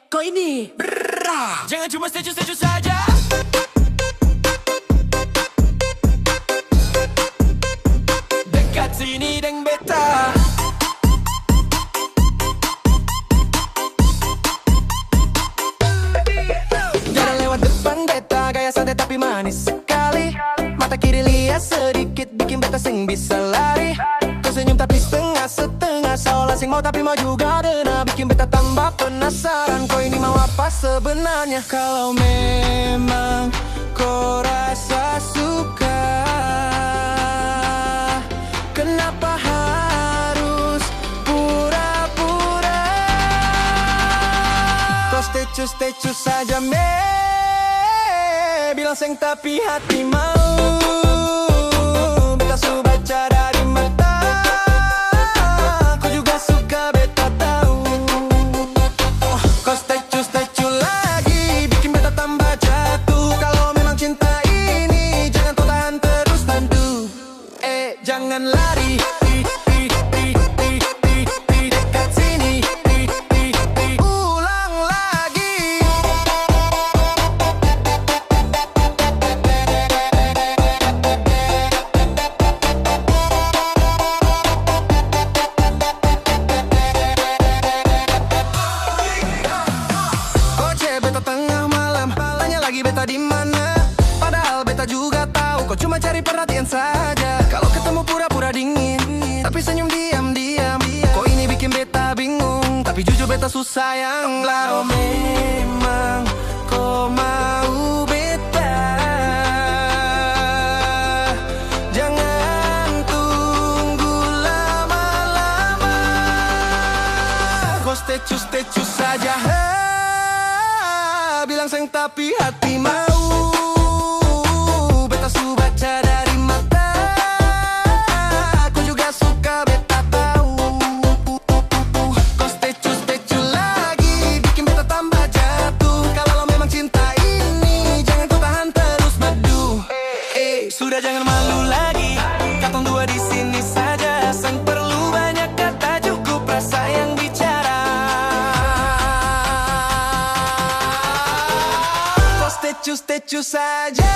kau ini. Jangan cuma setuju-setuju saja. Dekat sini deng beta. Jalan lewat depan beta, gaya santai tapi manis sekali. Mata kiri lihat sedikit, bikin beta sing bisa lari. Kau senyum tapi setengah-setengah, seolah sing mau tapi mau juga dena. Bikin beta tambah penasaran, kau ini mau apa sebenarnya? Kalau memang kau rasa suka, kenapa harus pura-pura? Kau stecu saja bilang seng tapi hati mau. Beta su baca dari mata, kau juga suka beta tahu. Kau stecu lagi, bikin beta tambah jatuh. Kalau memang cinta ini, jangan kau tahan terus bantu. Jangan lari, dekat sini, ulang lagi. Gojek beta tengah malam, tanya lagi beta di mana? Padahal beta juga tahu kau cuma cari perhatian saja. Kalau ketemu pura-pura dingin, tapi senyum diam-diam. Kau ini bikin beta bingung, tapi jujur beta susah yang lalu. Memang kau mau beta, jangan tunggu lama-lama. Kau stecu saja, bilang seng tapi hati mau. Beta su baca dari mata, aku juga suka beta tahu. Kau stecu lagi, bikin beta tambah jatuh. Kalau memang cinta ini, jangan kau tahan terus madu. Sudah jangan malu lagi, katong dua di sini saja. Sang perlu banyak kata, cukup rasa yang bicara. Kau stecu saja.